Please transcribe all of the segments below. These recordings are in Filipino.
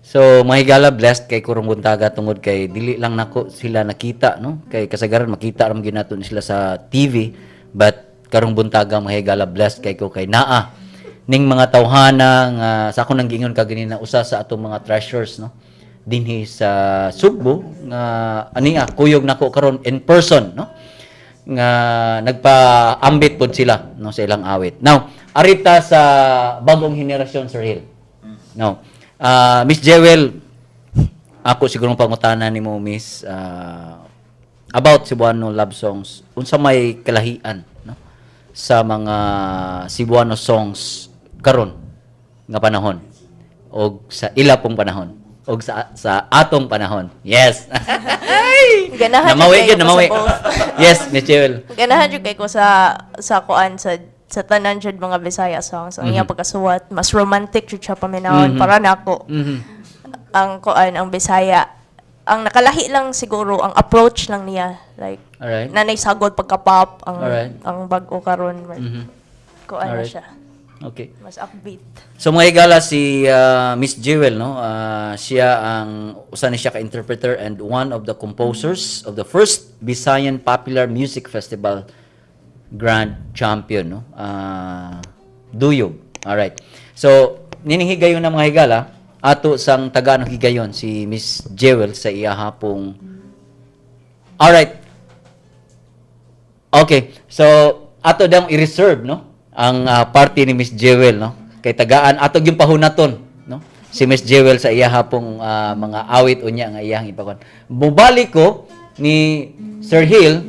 So mahigala blessed kay Kurong Buntaga tungod kay dili lang nako sila nakita no kay kasagaran makita ram ginaton sila sa TV but karong buntaga mahigala blessed kay ko kay naa ning mga tawhana nga sa ako nang gingon kaganina usa sa atong mga treasures no dinhi sa Sugbo nga ani kuyog nako karon in person no nga nagpaambit pod sila no sa ilang awit. Now, arita sa bagong henerasyon Sir Hill. No. Miss Jewel, ako siguro pangutana nimo Miss about Cebuano love songs. Unsa may kalahian no sa mga Cebuano songs karon nga panahon o sa ila pong panahon o sa atong panahon. Yes. Ganahan Namawi jud gyud, namawi. ko sa both. Yes, Miss Jewel. Ganahan jud kay ko sa kuan sa tanan jud mga Bisaya songs. Ang iyang pagkasuwat, mas romantic jud siya paminawon para nako. Ang kuan ang Bisaya. Ang nakalahi lang siguro ang approach lang niya like Alright. nanay sagod pagka-pop ang Alright. ang bag-o karon. Kuan na Alright. siya. Okay. Mas upbeat. So mga higala si Miss Jewel no, siya ang usa ni siya ka interpreter and one of the composers of the first Visayan Popular Music Festival Grand Champion no. Duyog. All right. So nining higayon na mga higala ato sang Tagalog higayon si Miss Jewel sa iya hapong. All right. Okay. So ato dang i-reserve no ang party ni Miss Jewel no kay tagaan ato yung pahunaton no si Miss Jewel sa iya hapong mga awit unya nga iyang ipakon. Mubalik ko ni Sir Hill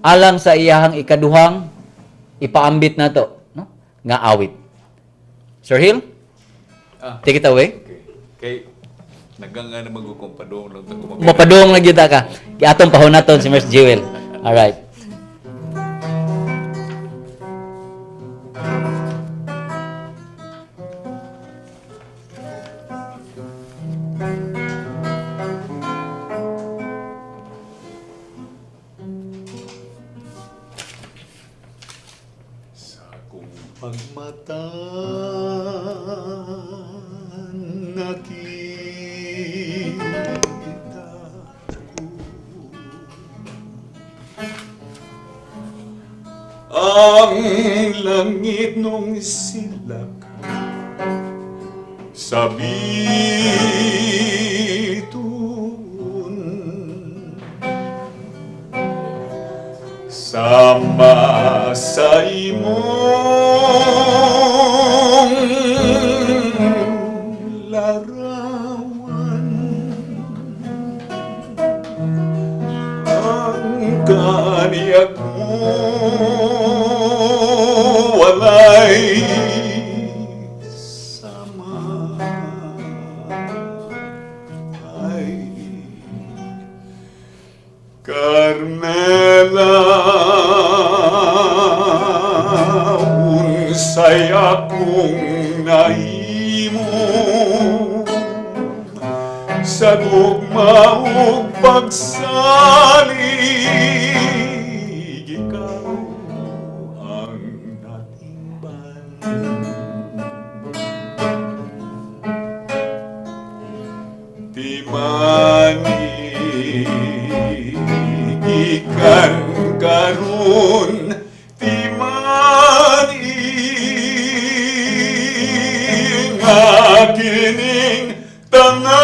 alang sa iyang ikaduhang ipaambit nato no nga awit. Sir Hill? Take it away. Okay. Kay naganga na magkukumpadong lang ta ko Mapadung na gyud ka. Kay atong pahunaton si Miss Jewel. All right. sa akong pagmata nakita ko ang langit nung silak sa biton sama sa imong larawan ang kaniyag mo walay sama ay Carmela unsay akong nahimo sa gugma ug pagsalig ikaw ang natimban ikan karun timani nga kining tanan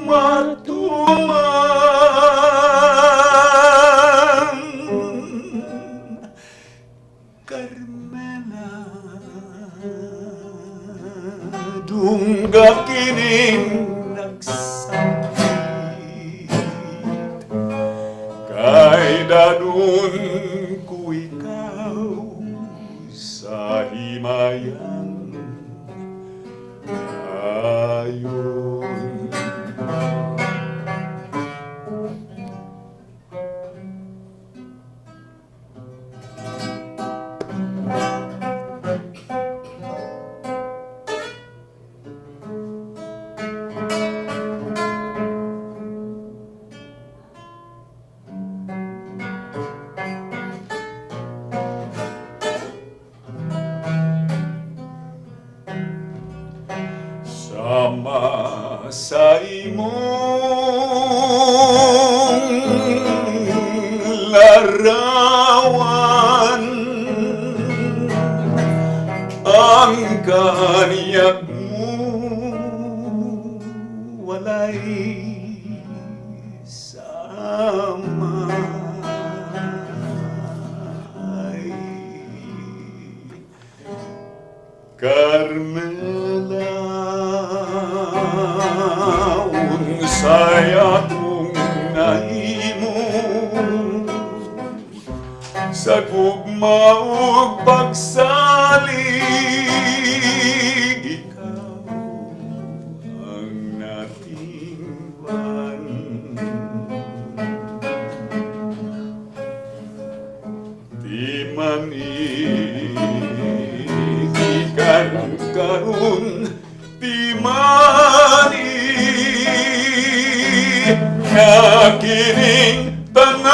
matuman Carmela dungga kining nagsakit kay danon ko ikaw sa himayang ayon. Ama sa imong larawan ang kaniyak mo walay sama Carmela unsay akong nahimo sa gugma ug pagsalig ikaw ang natingwan di man karon di mani nga kining tanan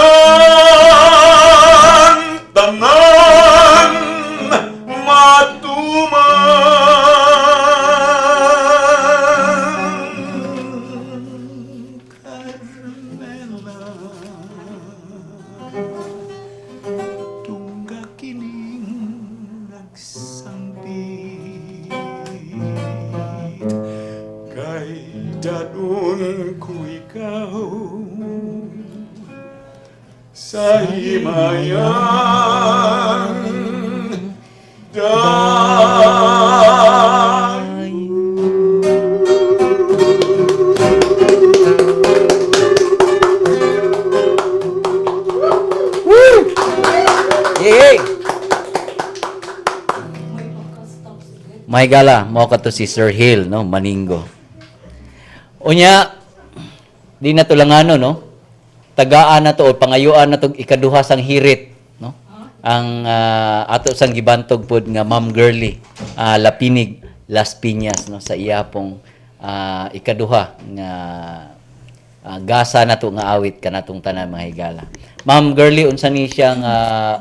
matuman Carmela tungga kining nagsambit kay dadun ko ikaw sa himayang Yay! May gala, mo ka to si Sir Hill, no? Maningo. Unya, di na to lang ano, no? Tagaan na to, o pangayuan na to, ikaduha sang hirit, no? Ang ato sang gibantog pod nga Ma'am Girly, Lapinig, Las Piñas, no? Sa iya pong ikaduha nga gasa na to nga awit kanatong tanan mga higala. Ma'am Girly, unsa ni siyang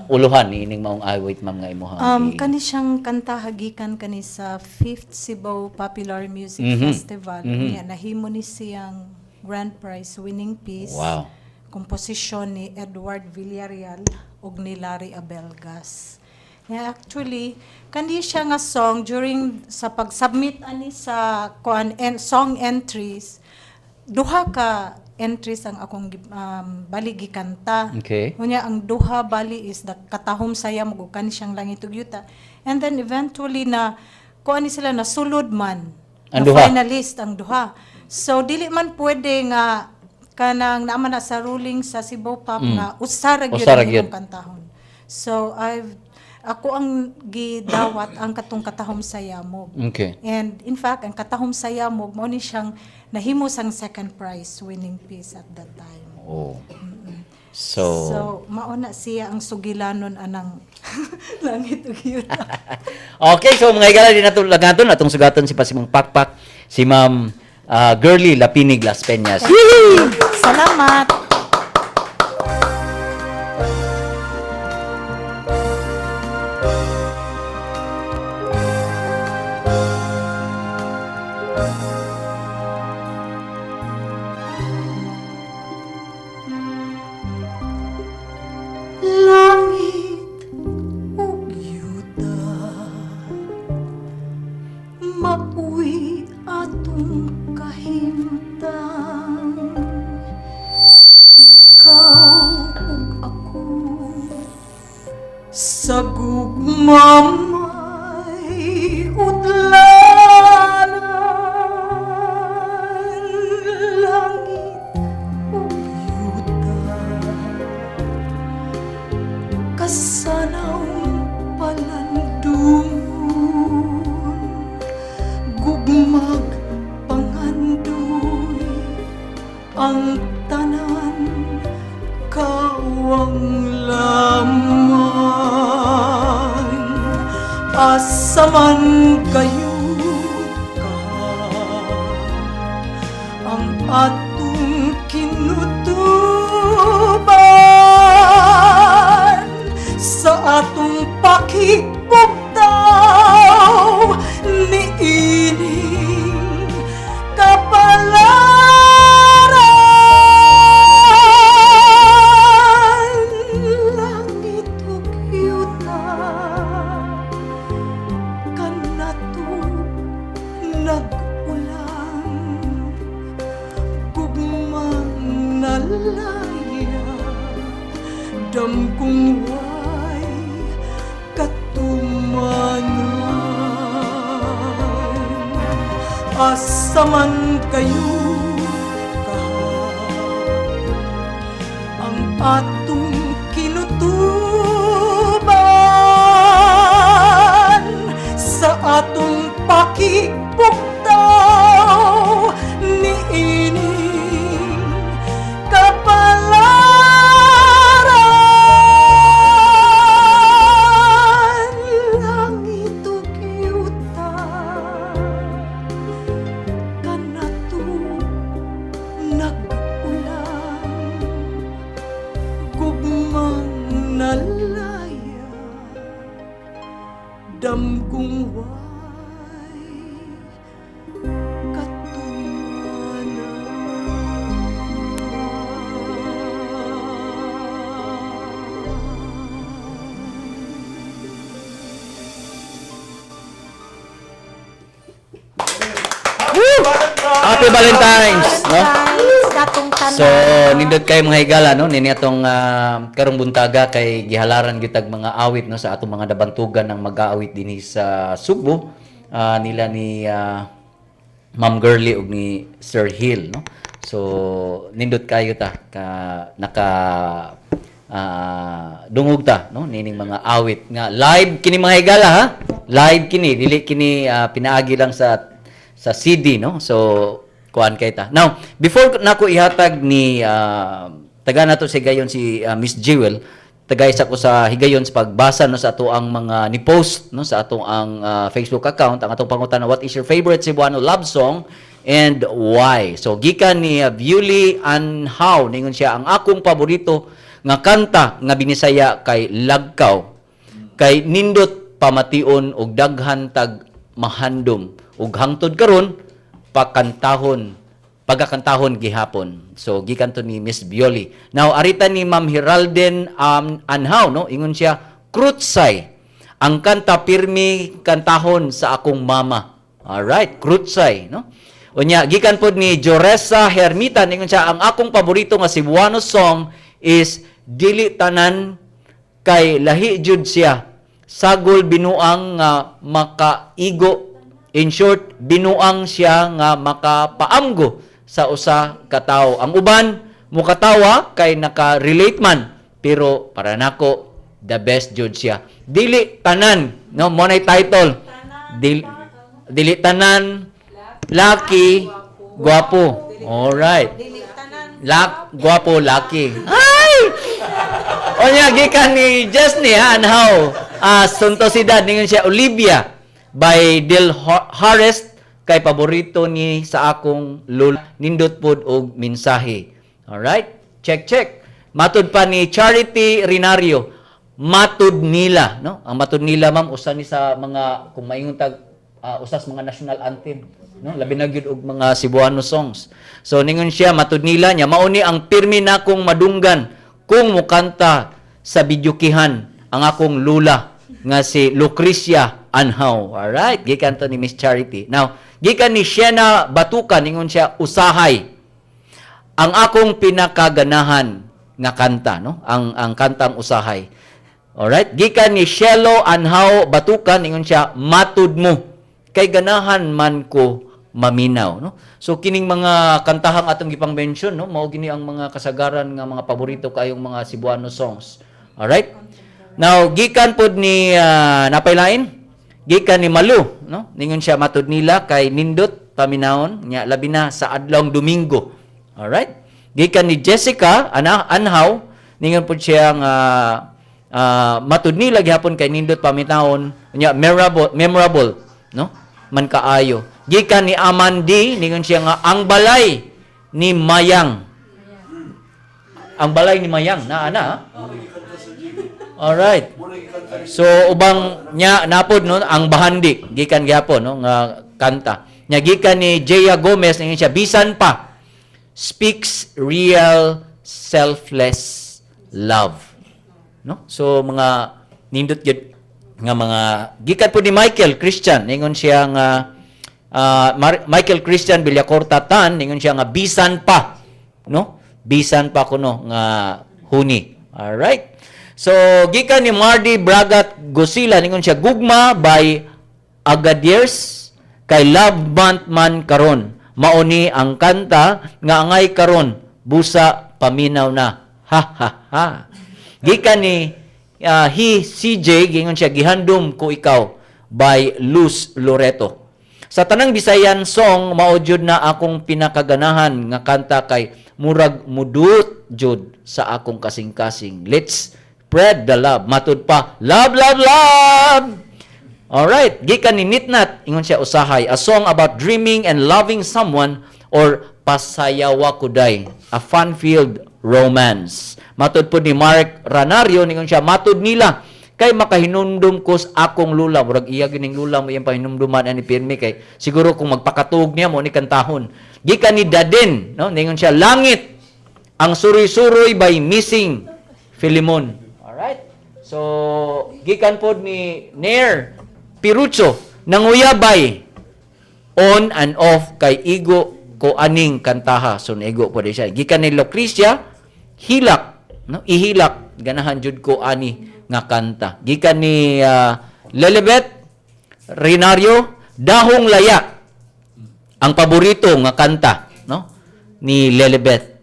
uluhan ni ining maong awit ma'am nga imuhang Kani siyang kanta hagikan kani sa 5th Cebu Popular Music Festival. Niya nahimo ni siyang grand prize winning piece. Wow. Komposisyon ni Edward Villarreal ug ni Larry Abelgas. Yeah, actually, kani siya nga song during sa pag-submit ani sa song entries, duha ka entries ang akong bali gikanta. Okay. Unya ang duha bali is the katahom saya mo kani siyang langit ug yuta. And then eventually na kuan sila na sulod man. Ang na duha? Finalist ang duha. So dili man pwede nga kanang naaman na sa ruling sa Cebu Pop nga usara gyud Usara ang gyud. imong kantahon. So ako ang gidawat ang katong katahom sa Yamog. Okay. And in fact, ang katahom sa Yamog mao ni siyang nahimo sang second prize winning piece at that time. Oh. So mao na siya ang sugilanon anang langit ug yuta. Okay, so mga higala din nato lagaton atong sugaton si Pasimong Pakpak, si Ma'am Girly Lapinig Las Peñas. Salamat. Langit ug yuta mauwi atong kahimtang ikaw ug ako sa gugmamay udlanan langit ug yuta kasanaw palandungon gugmag pangandoy ang tanan kawang laman asaman kayo ka ang atong kinutuban sa atong pakikugtaw ni ining asa man kayo ang atong kinutuban sa atong pakikbuktaw ni ining kapalaran. Langit ug yuta kanato nag-ulan, gugmang nalaya, damgong way Happy Valentine's, no? Katong tanan. So, nindot kay mga higala, no? Nini atong karong buntaga kay gihalaran gitag mga awit, no? Sa atong mga dabantugan ng mag-aawit dinhi sa Subo. Nila ni Ma'am Girly ug ni Sir Hill, no? So, nindot kayo ta ka naka dungog ta, no? Nining mga awit nga live kini mga higala, ha? Live kini, dili kini pinaagi lang sa CD, no? So, kuan kay ta. Now, before nako ihatag ni taga nato si gayon si Miss Jewel, tagay sa ko sa higayon sa pagbasa no sa ato ang mga ni post no sa ato ang Facebook account ang atong pangutan what is your favorite Cebuano love song and why. So, gikan ni Viuli Anhaw ningon siya ang akong paborito nga kanta nga binisaya kay Lagkaw kay nindot pamation og daghan tag mahandom ug hangtod karon pagkakantahon gihapon. So gikan to ni Miss Violi. Now arita ni Ma'am Heralden Anhaw, no, ingon siya Krutsay, ang kanta pirmi kantahon sa akong mama. Alright, Krutsay, no. Unya gikan pod ni Joresa Hermita, ingon siya ang akong paborito nga Cebuano song is Dili Tanan kay lahi jud siya sagol binuang nga makaigo. In short, binuang siya nga makapaamgo sa usa ka tawo. Ang uban mukatawa kay naka-relate man, pero para nako the best jud siya. Dili tanan, no, mo nay title. Dili tanan laki guwapo. All right. Guwapo laki. Ay! Onya gikan ni Jesney Anhaw. Suntosidad ningon siya Olivia by Del Harest kay paborito ni sa akong lula nindot pod og mensahe. All right? Check. Matud pa ni Charity Rinario. Matud nila, no? Ang matud nila ma'am usa ni sa mga kung maingon tag usas mga national anthem, no? Labi na gyud og mga Cebuano songs. So ningon siya matud nila nya mao ni ang pirmi nakong madunggan kung mukanta sa bidyukihan ang akong lula nga si Lucrecia Anhaw. Alright, gikan to ni Miss Charity. Now, gikan ni Shena Batukan, ingon siya, usahay. Ang akong pinakaganahan nga kanta, no? Ang kantang usahay. Alright, gikan ni Shelo Anhaw Batukan, ingon siya, matud mo. Kay ganahan man ko maminaw, no? So, kining mga kantahang atong gipang mention, no? Mao gini ang mga kasagaran nga mga paborito kayong mga Cebuano songs. Alright? Now, gikan pod ni napaylain, gikan ni Malu, no? Ningon siya matud nila kay nindot paminawon nya labi na sa adlawng Domingo. All right? Gikan ni Jessica Anhaw, ningon pod siya nga matud nila gihapon kay nindot paminawon nya memorable, no? Man kaayo. Gikan ni Amandi, ningon siya nga ang balay ni Mayang. Ang balay ni Mayang na ana. Alright. So ubang nya napod no ang bahandi gikan gyapon no nga kanta. Nya gikan ni Jaya Gomez ningon siya bisan pa speaks real selfless love. No? So mga nindot gyud nga mga gikan po ni Michael Christian ningon siya nga Michael Christian Villacorta Tan ningon siya nga bisan pa no? Bisan pa kuno nga huni. All right. So, gikan ni Mardy Bragat Gosila, ningon siya, Gugma by Agadiers Kay love month man karon. Mauni ang kanta nga angay karon busa paminaw na. Ha ha ha. Gikan ni CJ gingon siya gihandom ko ikaw by Luz Loreto. Sa tanang Bisayan song mao jud na akong pinakaganahan nga kanta kay murag mudut jud sa akong kasing-kasing. Let's spread the love. Matud pa, love, love, love! Alright, gikan ni Nitnat, ingon siya usahay, a song about dreaming and loving someone or pasayawa kuday, a fun-filled romance. Matud po ni Mark Ranario, ingon siya, matud nila, kay makahinumdum ko sa akong lula. Murag iya gining lula mo yung pahinumduman ani pirmi kay siguro kung magpakatug niya mo ni kantahon. Gikan ni Daden, no? Ningon siya, langit, ang suroy-suroy by Missing Filimon. Alright. So, gikan pod ni Nair Pirucho, nanguyabay on and off kay igo ko aning kantaha. So, naigo po din siya. Gikan ni Lucrecia, hilak, no? Ihilak, ganahan jud ko ani nga kanta. Gikan ni Lelebet Renario, dahong laya, ang paborito nga kanta, no? Ni Lelebet.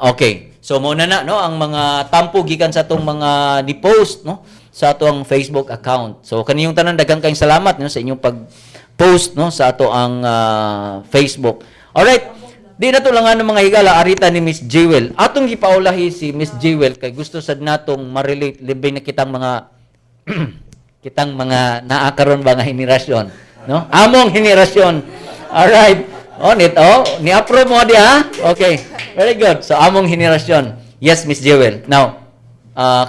Okay. So muna na no ang mga tampo gikan sa atong mga ni-post no sa atong Facebook account. So kaniyong tanan daghang kayong salamat no sa inyong pag-post no sa ato ang Facebook. Alright. Di na to lang ano mga higala arita ni Miss Jewel. Atong gipaulahi si Miss Jewel kay gusto sad natong ma-relate libay na kitang mga kitang mga naa karon ba nga henerasyon no? Among henerasyon. Alright. Ni-approve mo di ha? Okay. Very good. So, among henerasyon. Yes, Miss Jewel. Now,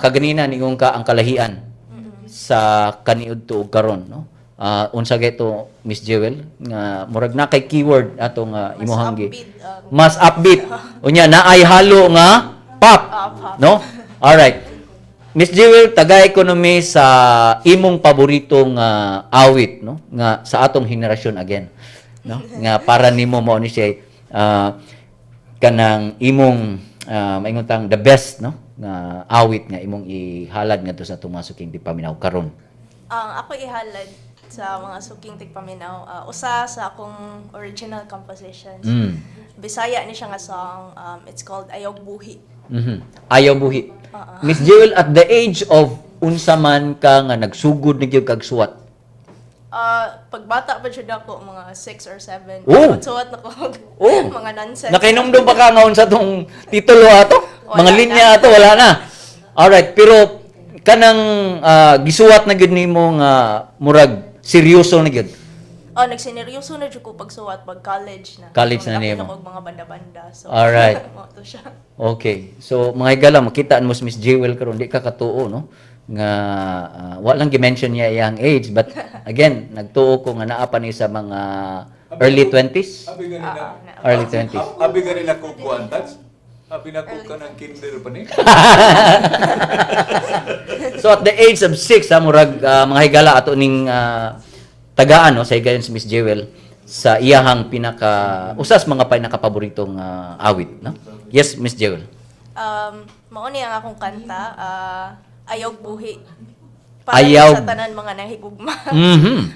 kaganina ningong ka ang kalahian sa kaniud to karon, no? Unsa gayto Miss Jewel nga murag na kay keyword atong imuhanggi. Mas upbeat. Unya naay halo nga pop, no? All right. Miss Jewel, taga-ekonomi sa imong paboritong awit, no? Nga sa atong henerasyon again. No? Nga para nimo mo ni siya kanang imong maingon the best no nga awit nga imong ihalad ngadto sa tumasuking di paminaw karon. Ang ako ihalad sa mga suking tigpaminaw, usa sa akong original compositions. Bisaya ni siya nga song, it's called Ayaw Buhi. Ayaw Buhi. Miss Jewel, at the age of unsa man ka nga nagsugod ni gyud kag suwat? Pagbata pa siya ako, mga 6 or 7. Oh! Suwat na ko mga nonsense. Nakainomdom pa ka nga unsa tong titulo ato? Mga Wala linya na. ato wala na. Alright, pero kanang gisuwat na gyud nimo nga murag seryoso na gyud. Nagsineryoso na jud ko pagsuwat pag college na. College na Nung nimo. ako mga banda-banda. So, Alright. mo to siya. Okay. So mga higala makitaan mo si Miss Jewel karon di ka katuo no nga walang gi-mention niya iyang age but again nagtuo ko nga naa pa ni sa mga early 20s. Abi ganina. Early 20s. Abi ganina ko kuantats. Abi na ko ka ng kinder pa ni. So at the age of 6 murag mga higala ato ning tagaan no sa higayon si Miss Jewel sa iyahang usas mga pinakapaboritong awit no. Yes, Miss Jewel. Mao ni ang akong kanta, Ayaw Buhi. Ayaw- Sa tanan mga nahigugma.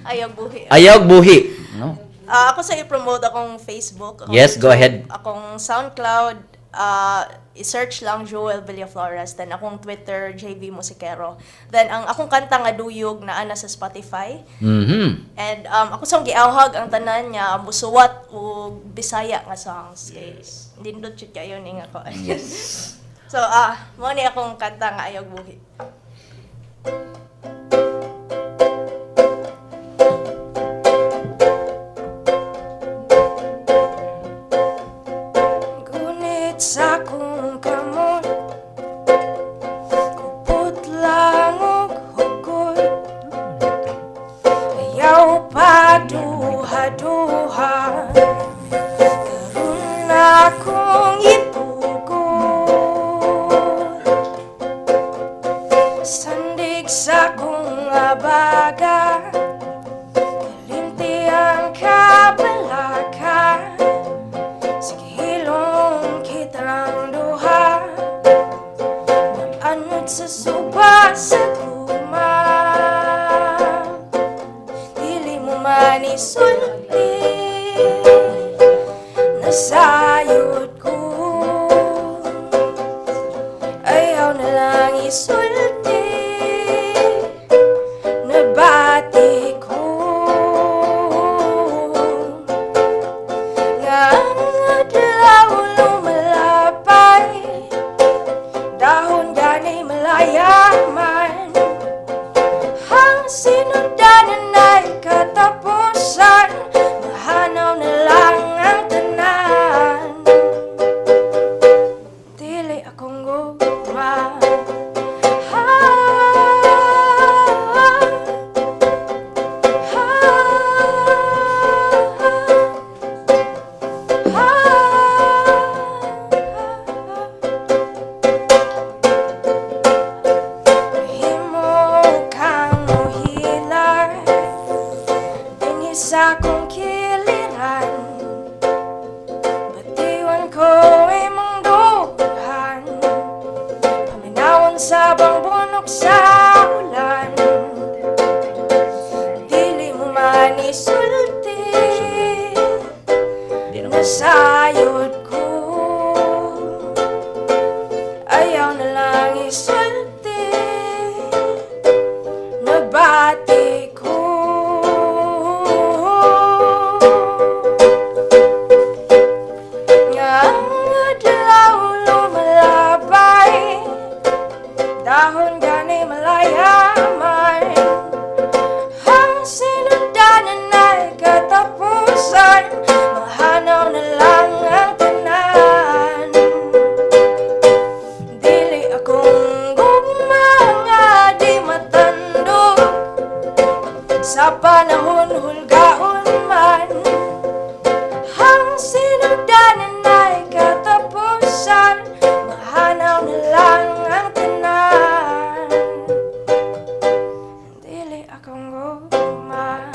Ayaw Buhi. Ayaw buhi no. Ako sa i-promote akong Facebook. Akong Yes, go ahead. Akong SoundCloud, i-search lang Joel Villaflores. Then akong Twitter, JV Musikero. Then ang akong kanta nga Duyog na ana sa Spotify. And ako sang giawhag ang tanan niya, musuwat o Bisaya nga songs. Guys, nindot jud kayo ni nga ko. Yes. So, mo ni akong kanta nga Ayaw Buhi. Ngunit sa akong kamot, kupot lang og hugot. Ayaw pa duha-duha, karon akong itugot. Sandig sa akong abaga, kalimti ang kabalaka. Sige hilong kitarang duha, anod sa suba sa tuma. Dili mo man isulti nasayod ko. Ayaw na lang isulti nabati ko. Nga ang adlaw lumalapay, dahon ganay malayaman, ang sinundanan ay katapusan, mahanaw na lang ang tanan. Dili akong gugma. Himo kang muhilar dinhi sa kong kiliran, batiwan ko imong dughan, paminawon sa bangbunok sa ulan. Dili mo man isulti nasayod ko. Ayaw na lang isulti nabati ko. Nga ang adlaw lumalabay, dahon gani malayaman, ang sinundanan ay katapusan, mahanaw na lang ang tanan. Dili akong gugma nga di matandog, sa panahon hulgaon man, ang sinundanan ay katapusan, mahanaw na lang ang tanan. Dili akong gugma.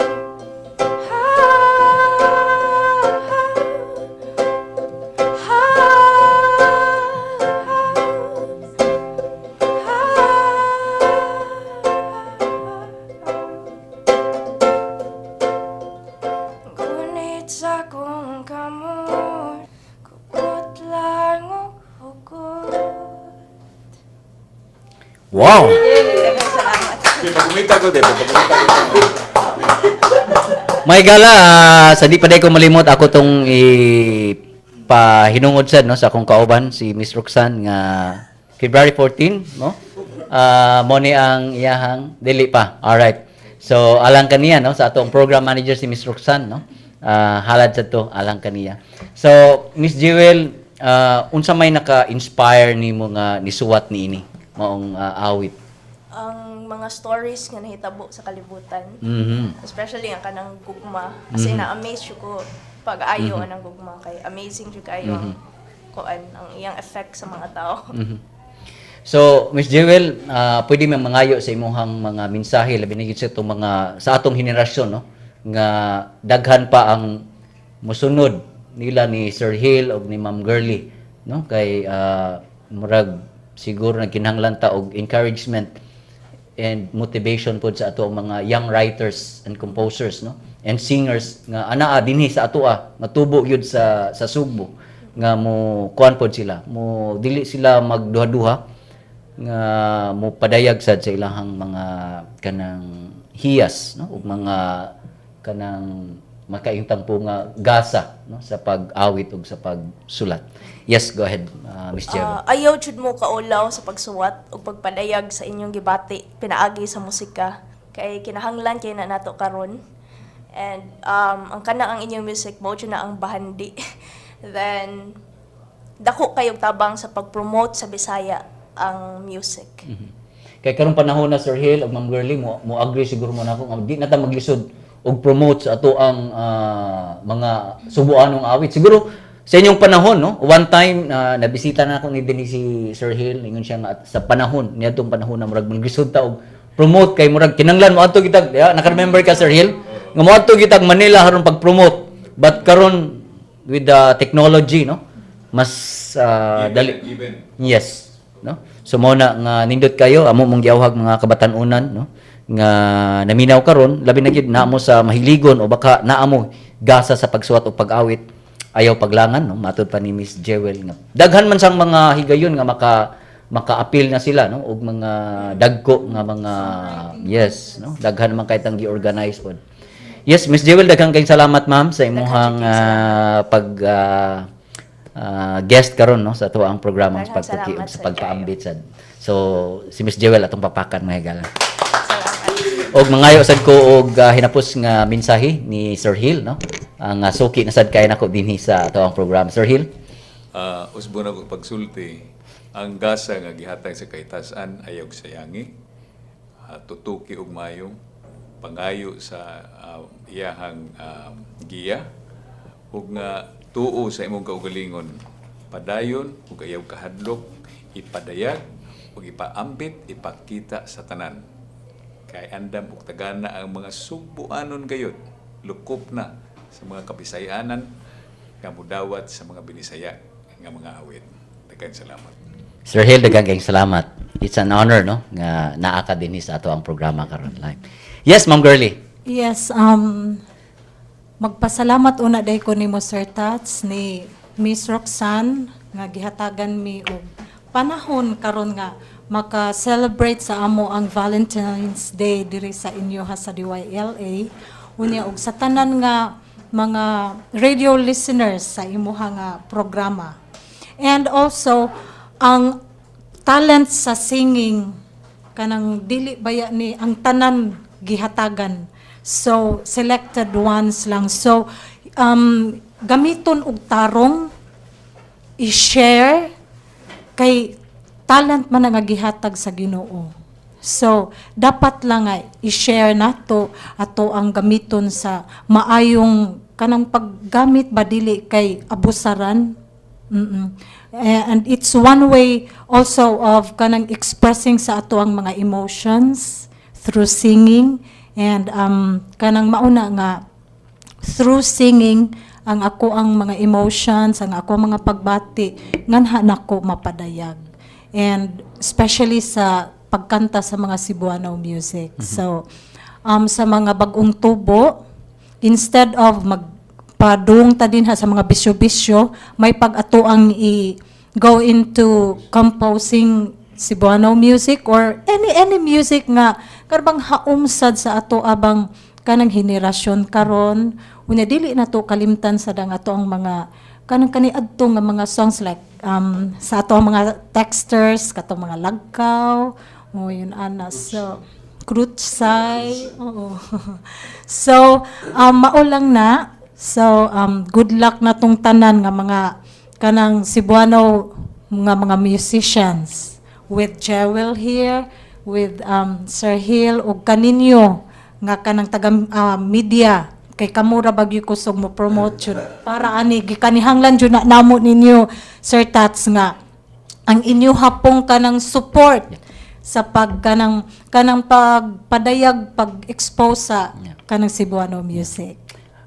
Ngunit sa kong kamot, kukot lang og hugot. Wow! Di pagkumita ko, di pagkumita ko. May gala, sa di pa day ko malimot ako tong ipahinungod sad no sa akong kauban si Miss Roxanne nga February 14, no? Mo ni ang iyahang dili pa. All right. So alang kaniya no sa atong program manager si Miss Roxanne, no? Halad sa to alang kaniya. So Miss Jewel, unsa may naka-inspire nimo nga nisuwat niini maong awit? Ang mga stories nga nahitabo sa kalibutan, Mhm. especially ang kanang gugma, kasi na-amaze siya ko pag ayo anang gugma, kay amazing siya kayo ang kuan ang iyang effect sa mga tao. So, Miss Jewel, pwede may mangayo sa imuhang mga mensahe labi na gid sa itong mga sa atong henerasyon no nga daghan pa ang musunod nila ni Sir Hill o ni Ma'am Girly no kay murag siguro nagkinahanglan ta og encouragement and motivation pod sa ato mga young writers and composers no and singers nga anaa dinhi sa atoa nga tubo gyud sa Sugbo nga mo kuan pod sila mo dili sila magduha-duha nga mo padayag sad sa ilahang mga kanang hiyas no ug mga kanang makaintang po nga gasa no sa pag-awit ug sa pagsulat. Yes, go ahead, Miss Jewel. Ayaw jud mo kaulaw sa pagsuwat o pagpadayag sa inyong gibati pinaagi sa musika, kay kinahanglan kay na nato karon. And ang kanang ang inyong music mo jud na ang bahandi. Then dako kayog tabang sa pag-promote sa Bisaya ang music. Kay karong panahon na Sir Hill ug Ma'am Girly mo agree siguro mo nako nga di na ta maglisod og promote sa ato ang mga subuanong awit. Siguro sa inyong panahon no, one time nabisita na ako ni dinhi si Sir Hill, ingon siya nga sa panahon niadtong panahon na murag maglisod ta og promote kay murag kinanglan mo adto kitag naka-remember ka Sir Hill nga mo adto kitag Manila haron pag-promote, but karon with the technology no mas dali. Even. Yes, no? So mo na nga nindot kayo amo mong giawhag mga kabatan-unan no nga naminaw karon, labi na gyud naamo sa mahiligon o baka naamo gasa sa pagsuwat o pag-awit, ayaw paglangan, no? Matud pa ni Miss Jewel nga daghan man sang mga higayon nga maka-appeal na sila, no, og mga dagko nga mga yes, no, daghan man kay tang gi-organize pod. Yes, Miss Jewel, daghang kayong salamat ma'am sa imong guest karon, no, sa tuang programa sa Daghang pagtuki salamat ug sa sa pagpaambit sad. So si Miss Jewel atong papakan mga higala. Salamat. Og mangayo sad ko og hinapos nga mensahe ni Sir Hill, no, ang suki na sad kay nako dinhi sa tuang programa. Sir Hill. Usbo na ko pagsulti, ang gasa nga gihatag sa kaitasan ayaw sayangi, tutuki og mayong, pangayo sa iyahang giya, ug nga tuo sa imong kaugalingon, padayon ug ayaw kahadlok, ipadayag ug ipaambit, ipakita sa tanan. Kay andam ug tagana ang mga sugbuanon gayud, lukop na sa mga kabisayanan nga mudawat sa mga binisaya nga mga awit. Daghang salamat. Sir Hill, daghang kayong salamat. It's an honor, no, nga naa ka dinhi sa ato ang programa karon live. Yes, Ma'am Girlie. Yes, magpasalamat una day ko nimo Sir Tats ni Miss Roxanne nga gihatagan mi og panahon karon nga maka-celebrate sa amo ang Valentine's Day diri sa inyo ha sa DYLA. Unya og sa tanan nga mga radio listeners sa imuha nga programa. And also ang talent sa singing kanang dili baya ni ang tanan gihatagan. So, selected ones lang. So, gamiton og tarong, i-share, kay talent man nga gihatag sa Ginoo. So, dapat lang nga i-share nato ato ang gamiton sa maayong kanang paggamit ba dili kay abusaran. And it's one way also of kanang expressing sa ato ang mga emotions through singing. And kanang mauna nga through singing ang ako ang mga emotions, ang ako mga pagbati nganha nako mapadayag. And especially sa pagkanta sa mga Cebuano music. So sa mga bagong tubo, instead of magpadung ta dinha sa mga bisyo-bisyo, may pag-atuang go into composing Cebuano music or any music nga karbang haumsad sa ato abang kanang henerasyon karon. Unya dili na to kalimtan sa dang ato ang mga kanang kaniadto nga mga songs like sa ato ang mga texters katong mga lagkaw yun ana so krutsay so mao lang na so good luck na tong tanan nga mga kanang Cebuano mga musicians with Jewel here, with Sir Hill, o kaninyo, nga kanang taga media, kay kamura bagyo kusog mo promote yun. Para ani, gikanihanglan yun na namo ninyo, Sir Tats, nga, ang inyo hapong kanang support sa kanang pagpadayag, pag-expose sa kanang Cebuano music.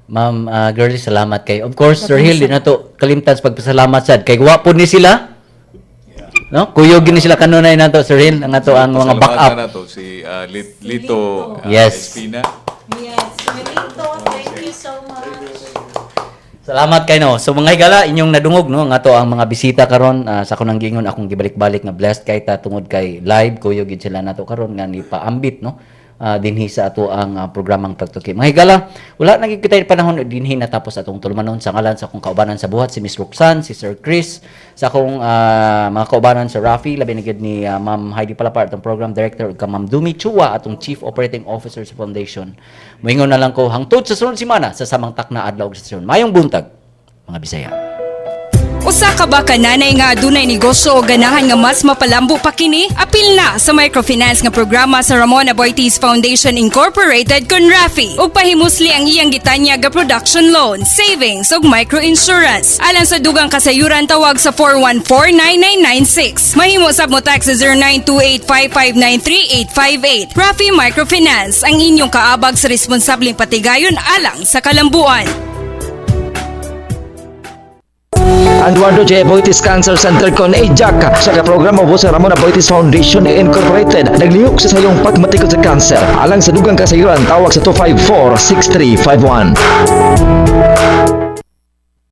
Ma'am Girlie, salamat kay. Of course, Sir Hill, di na to kalimtan sa pagpasalamat sad. Kay gwapo ni sila. No? Kuyogin ni sila kanunay na to, Sir Hill, ang ato ang mga backup. Na to si Lito Yes. Espina. Yes, Melito, thank you so much. Salamat kay no. So mga higala inyong nadungog no nga to ang mga bisita karon sa kunang gingon akong gibalik-balik nga blessed kay ta tungod kay live kuyogin sila nato karon nga ni paambit no. Dinhi sa ato ang programang pagtuki. Mga higala, wala na kita panahon dinhi natapos atong tulumanon sa ngalan sa akong kaubanan sa buhat si Miss Roxanne, si Sir Chris, sa akong mga kaubanan sa Rafi, labi na gyud ni Ma'am Heidi Palapar atong program director ug ka Ma'am Dumi Chua atong Chief Operating Officer sa Foundation. Moingon na lang ko hangtod sa sunod semana sa samang takna adlaw ug sesyon. Mayong buntag mga Bisaya. Usa ka ba kananay nga adunay negosyo o ganahan nga mas mapalambo pa kini? Apil na sa microfinance nga programa sa Ramon Aboitiz Foundation Incorporated kun Rafi ug pahimusli ang iyang gitanya ga production loan, savings ug microinsurance. Alang sa dugang kasayuran tawag sa 414-9996. Mahimo sab mo tax sa 09285593-858. Rafi Microfinance ang inyong kaabag sa responsableng patigayon alang sa kalambuan. ang Eduardo J. Boitis Cancer Center kon EJAC sa programa po sa Ramon Boitis Foundation Incorporated. Naglihok sa sayong pagmatikot sa cancer. Alang sa dugang kasayuran, tawag sa 254-6351.